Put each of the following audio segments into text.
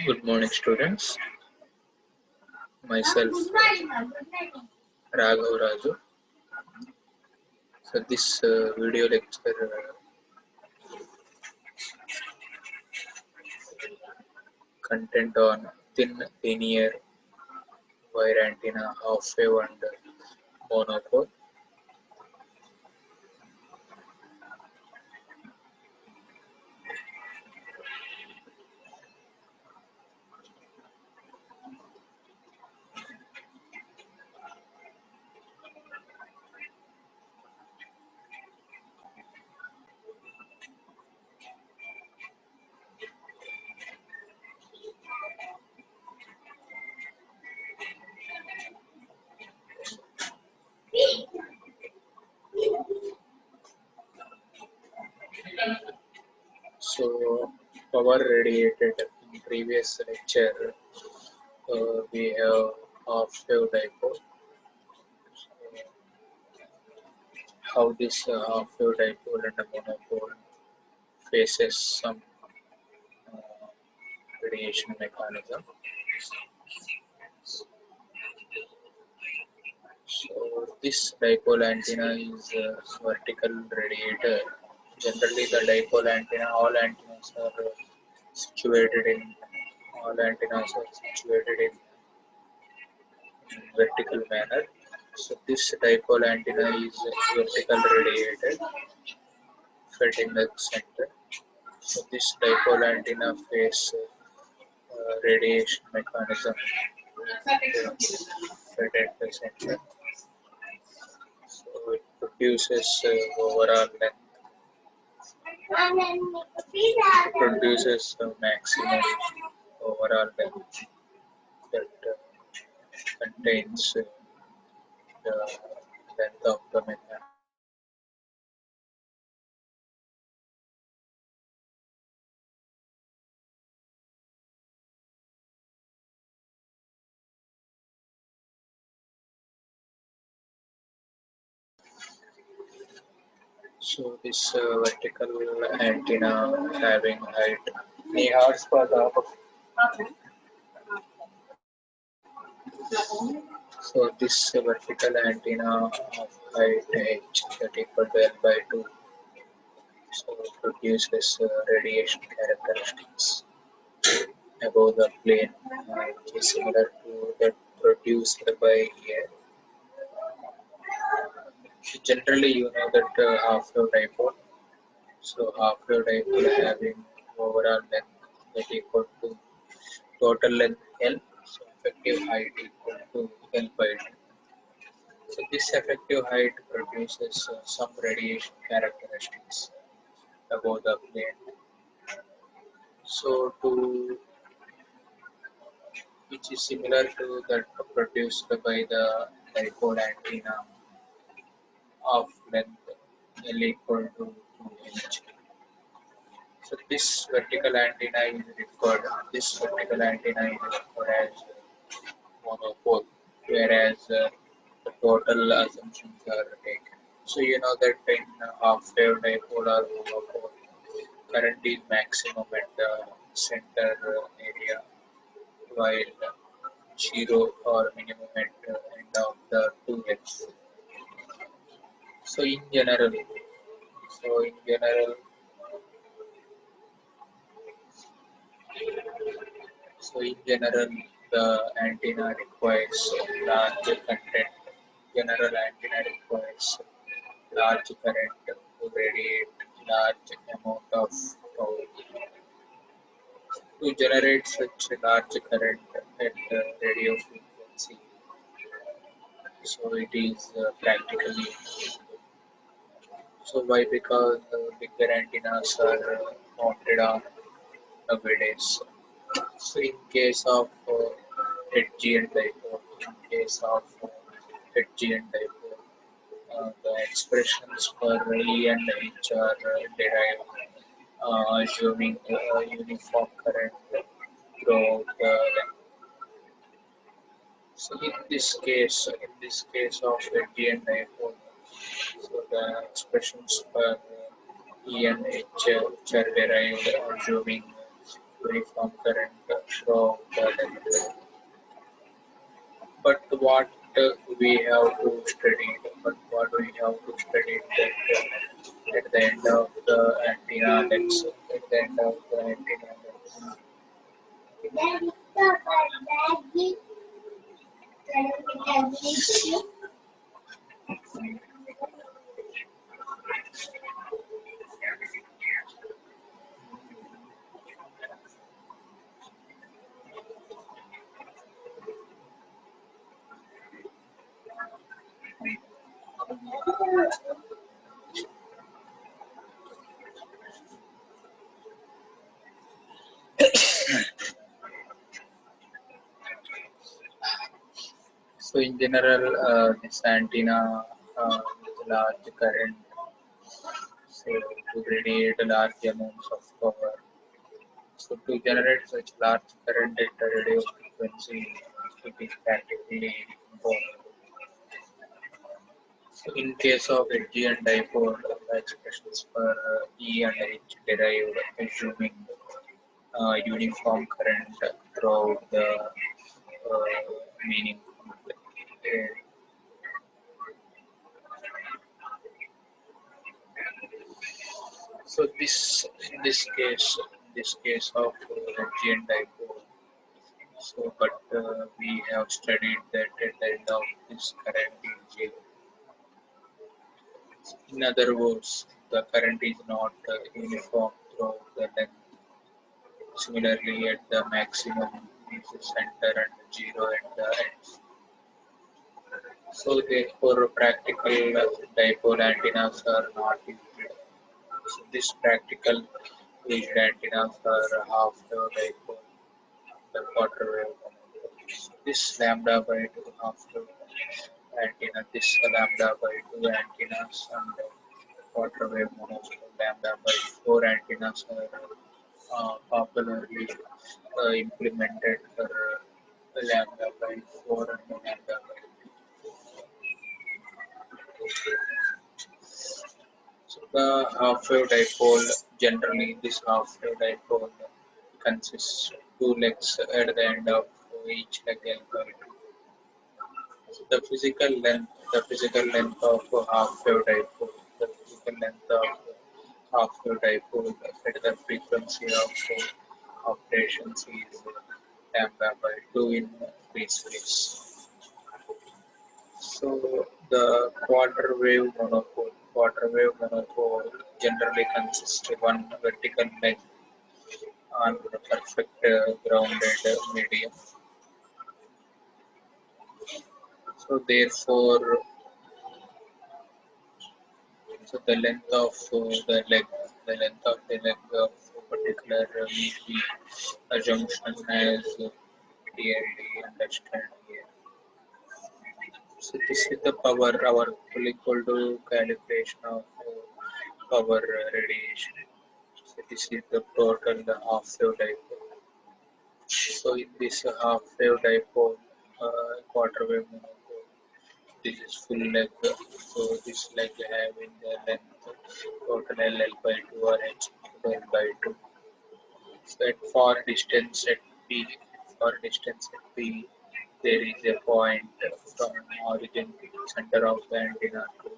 Good morning, students. Myself, Raghavaraju. So, this video lecture content on thin linear wire antenna, half wave, and monopole. So, power radiated in previous lecture. We have half wave dipole. So, how this half wave dipole and a monopole faces some uh, radiation mechanism. So this dipole antenna is a vertical radiator. Generally, the dipole antenna, all antennas are situated in vertical manner. So this dipole antenna is vertical radiated, fed in the center. So this dipole antenna face radiation mechanism fed at the center. So it produces overall length. It produces maximum overall length that contains the length of the mechanism. So this vertical antenna having height. Nihars for the So this vertical antenna of height h that equal to L by 2 so produces radiation characteristics above the plane which is similar to that produced by air. Generally, you know that half-wave dipole. So half-wave dipole having overall length that equal to total length L. So effective height equal to L by 2. So this effective height produces some radiation characteristics above the plane. So to which is similar to that produced by the dipole antenna of length L equal to 2h. So this vertical antenna is referred. This vertical antenna is referred as monopole, whereas the total assumptions are taken. So you know that in half wave dipole or monopole, current is maximum at the center area, while zero or minimum at the end of the 2x. So in general, so in general, so in general, the antenna requires large content. General antenna requires large current to radiate large amount of power. To generate such a large current at radio frequency, so it is practically so why? Because bigger antennas are mounted on nowadays. So in case of Hedgian dipole, in case of Hedgian dipole, the expressions for E and H are derived assuming uniform current throughout the length. So in this case of Hedgian dipole, so the expressions for E and H which are derived assuming uniform current throughout the length. But we have to study, what we have to study that at the end of the antenna lens, at the end of the antenna lens. So in general, this antenna with large current, so to radiate large amounts of power. So to generate such large current at a radio frequency, it is practically impossible. So in case of Hg and dipole, the expressions for E and H derived assuming uniform current throughout the meaning. So this case of Hg and dipole. So, but we have studied that at the end of this current is zero. In other words, the current is not uniform throughout the length. Similarly, at the maximum is the center and zero at the ends. So, therefore, practical dipole antennas are not used. So, this practical used antennas are half-wave dipole, the quarter wave. So, this lambda by 2 half-wave antenna, this lambda by 2 antennas and quarter wave monopole lambda by 4 antennas are popularly implemented for lambda by 4 and lambda by 2. So the half-wave dipole, generally this half-wave dipole consists two legs at the end of each leg L by 2. So the physical length of half-wave dipole, the physical length of half-wave dipole at the frequency of operations is lambda by 2 in free space. So the quarter wave monopole generally consists of one vertical leg on the perfect grounded medium. So therefore, so the length of the length of the leg of a particular VP assumption as clearly understand here. So this is the power, our full equal to calibration of power radiation. So this is the total half-wave dipole. So in this half-wave dipole, quarter wave monopole, this is full leg. So this leg having the length total LL by 2 or H L by 2. So at far distance at P, there is a point from origin to center of the antenna to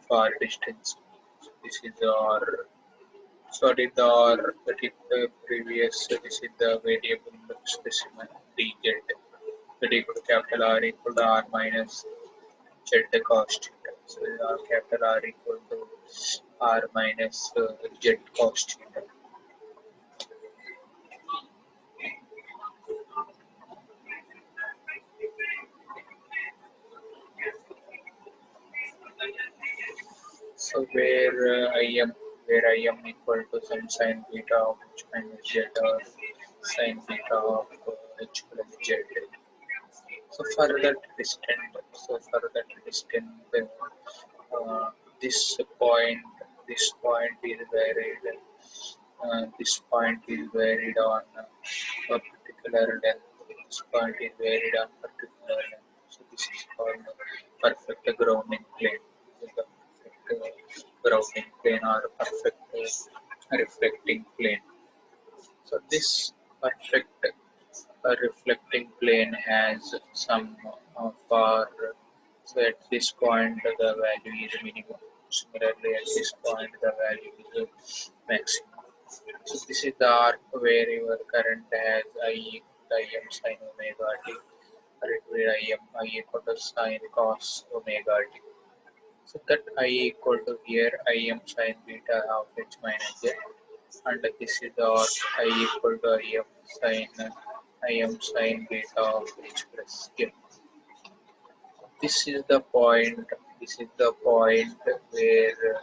far distance. So this is our sorry that is the previous. This is the variable specimen dz. That equal to capital R equal to R minus Z cos theta. So capital R equal to R minus Z cos theta. So where I am equal to some sin theta of H minus Z or sin theta of H plus Z. So for that distant, this point, this point is varied. This point is varied on a particular length. This point is varied on particular length. So this is called perfect grounding plane. This is the perfect grounding plane or perfect reflecting plane. So this perfect reflecting plane has some far. So at this point the value is minimum. Similarly at this point the value is maximum. So this is the arc where your current has Im sin omega t, or it will I equal to sin cos omega t. So that I equal to here Im sin beta of h minus z, and this is the arc I equal to Im sin beta of h plus j. This is the point. This is the point where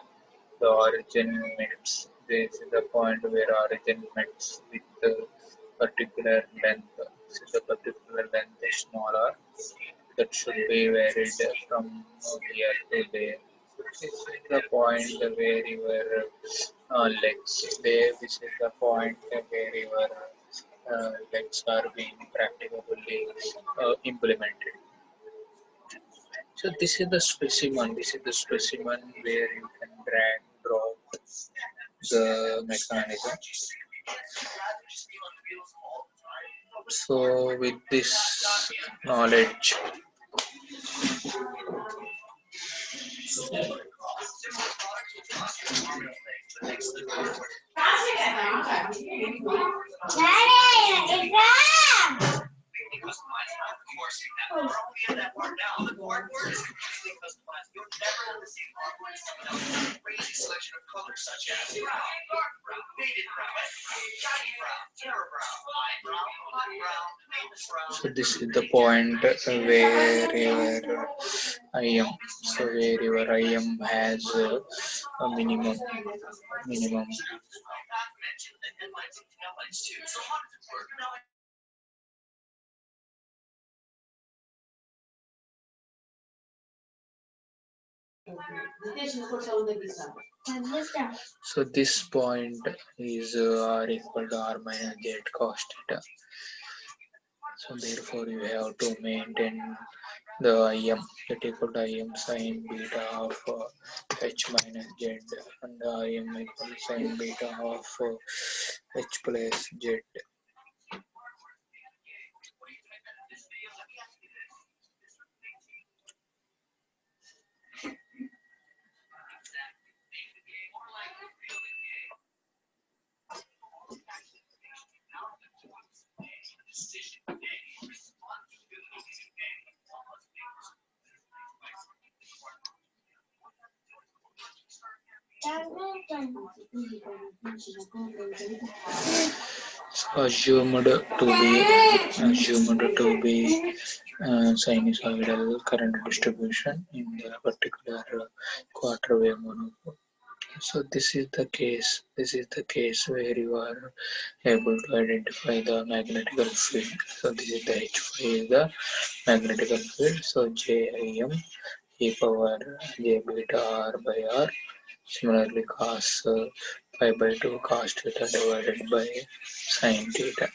the origin meets. This is the point where origin meets with the particular length. This is the particular length is smaller. That should be varied from here to there. This is the point where your legs. There, this is the point where your legs are being practically implemented. So this is the specimen. This is the specimen where you can drag, drop the mechanism. So with this knowledge, so this is the point where your IM, so where your IM has a minimum. So this point is R equal to R minus Z cos theta. So therefore you have to maintain the Im that equal to Im sin beta of H minus Z, and Im equal to sin beta of H plus Z. Assumed to be sinusoidal current distribution in the particular quarter wave monopole. So this is the case. This is the case where you are able to identify the magnetical field. So this is the H phi is the magnetical field. So JIM e power j beta r by r. Similarly, cos pi by 2 cos theta divided by sin theta.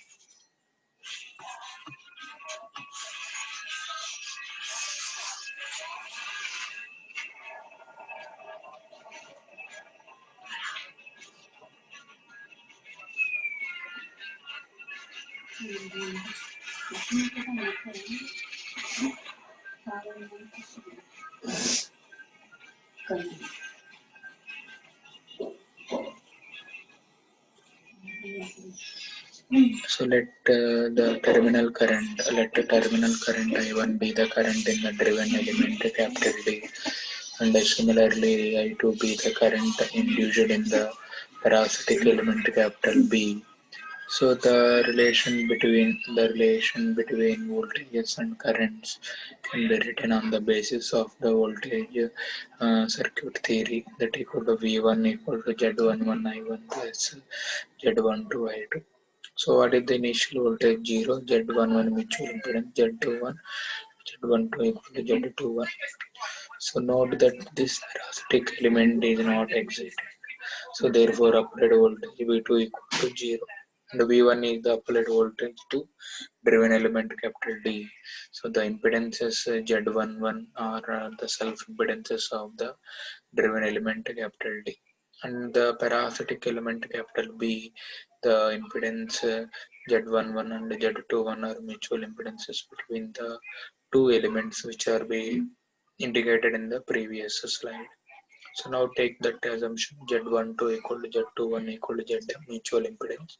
So let the terminal current I1 be the current in the driven element capital D, and similarly I2 be the current induced in the parasitic element capital B. So the relation between voltages and currents can be written on the basis of the voltage circuit theory, that equal to V1 equal to Z11 I1 plus Z12 I2. So what is the initial voltage? 0, Z11 mutual impedance, Z21, Z12 equal to Z21. So note that this parasitic element is not excited. So therefore applied voltage V2 equal to 0. And V1 is the applied voltage to driven element capital D. So the impedances Z11 are the self impedances of the driven element capital D. And the parasitic element capital B, the impedance Z11 and Z21 are mutual impedances between the two elements which are being indicated in the previous slide. So now take that assumption Z12 equal to Z21 equal to Z mutual impedance.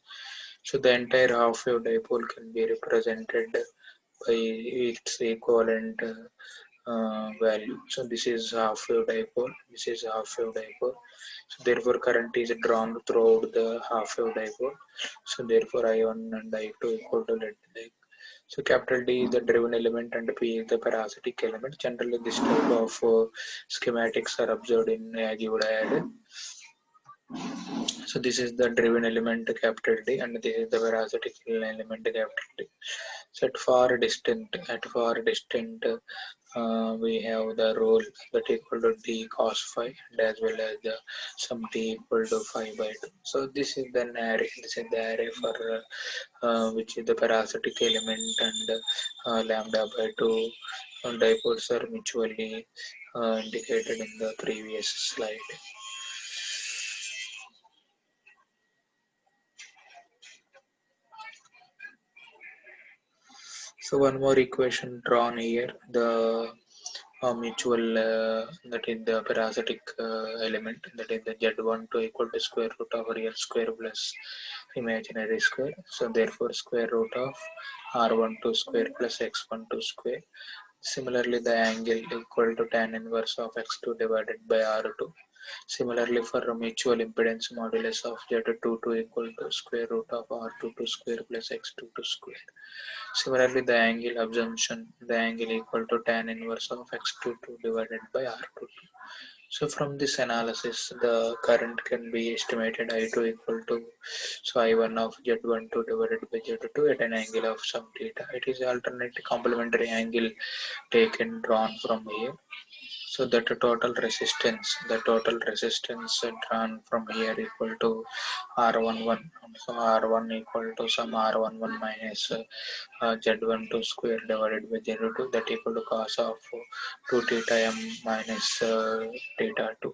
So the entire half wave dipole can be represented by its equivalent value. So this is half wave dipole, this is half wave dipole. So therefore current is drawn throughout the half wave dipole. So therefore I1 and I2 equal to like. So capital D is the driven element and P is the parasitic element. Generally this type of schematics are observed in RAGHAVARAJU. So this is the driven element capital D and this is the parasitic element capital D. So at far distant we have the role that equal to d cos phi and as well as the some t equal to phi by 2. So this is the array. This is the array for which is the parasitic element and lambda by 2 dipoles are mutually indicated in the previous slide. So one more equation drawn here, the mutual that is the parasitic element, that is the Z12 equal to square root of real square plus imaginary square. So therefore square root of R12 square plus X12 square. Similarly the angle equal to tan inverse of X2 divided by R2. Similarly for a mutual impedance modulus of Z22 equal to square root of R22 square plus X22 square. Similarly, the angle assumption, the angle equal to tan inverse of X22 divided by R22. So from this analysis, the current can be estimated I2 equal to so I1 of Z12 divided by Z2 at an angle of some theta. It is alternate complementary angle taken drawn from here. So that the total resistance drawn from here equal to R11. So R1 equal to some R11 minus Z12 square divided by Z2, that equal to cos of 2 theta m minus theta 2.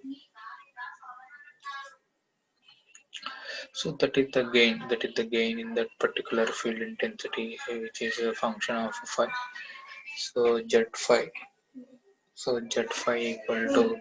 So that is the gain in that particular field intensity, which is a function of phi. So Z phi. So Z phi equal to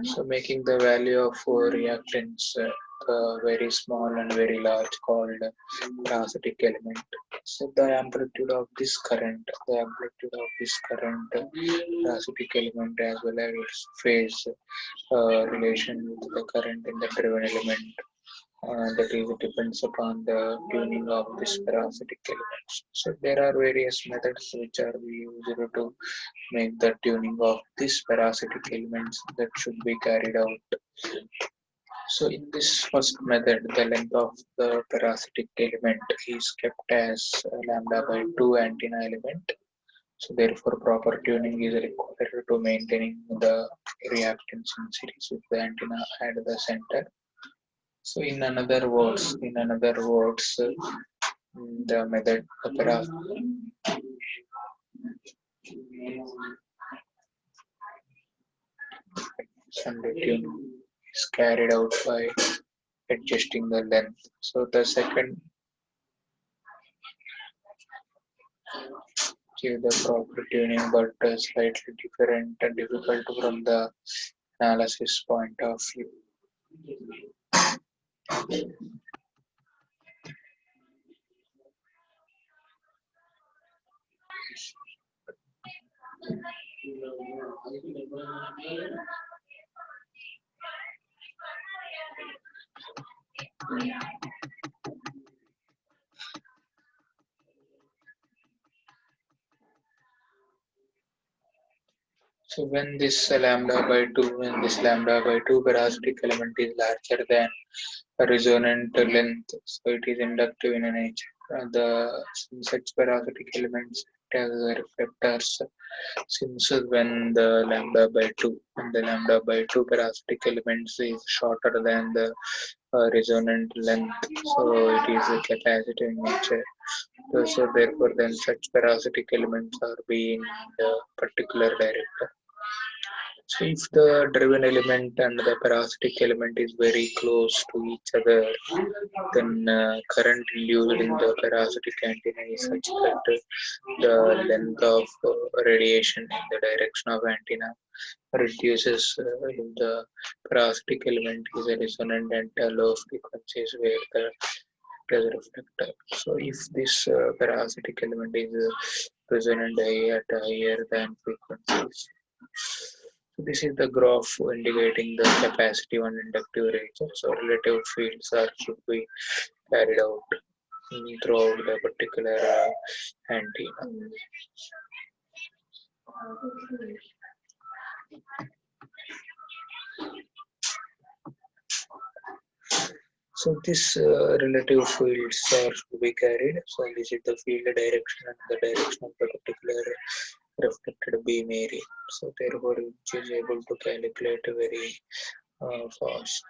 so making the value of reactants very small and very large called parasitic element. So the amplitude of this current, parasitic element as well as its phase relation with the current in the driven element. That is, it depends upon the tuning of this parasitic elements. So there are various methods which are used to make the tuning of these parasitic elements that should be carried out. So in this first method, the length of the parasitic element is kept as lambda by 2 antenna element. So therefore proper tuning is required to maintaining the reactance in series with the antenna at the center. So in another words, the method Sunday tuning is carried out by adjusting the length. So the second give the proper tuning, but slightly different and difficult from the analysis point of view. So when this lambda by 2 parasitic element is larger than a resonant length, so it is inductive in nature. The such parasitic elements as reflectors, since when the lambda by 2 and the lambda by 2 parasitic elements is shorter than the resonant length, so it is a capacitive in nature. So therefore then such parasitic elements are being the particular director. So if the driven element and the parasitic element is very close to each other, then current induced in the parasitic antenna is such that the length of radiation in the direction of antenna reduces if the parasitic element is a resonant at low frequencies where the does reflector. So if this parasitic element is resonant at higher than frequencies, so this is the graph indicating the capacitive and inductive ranges. So relative fields are should be carried out throughout the particular antenna. So this relative fields are should be carried. So this is the field direction and the direction of the particular reflected beam area. So therefore, which is able to calculate very fast.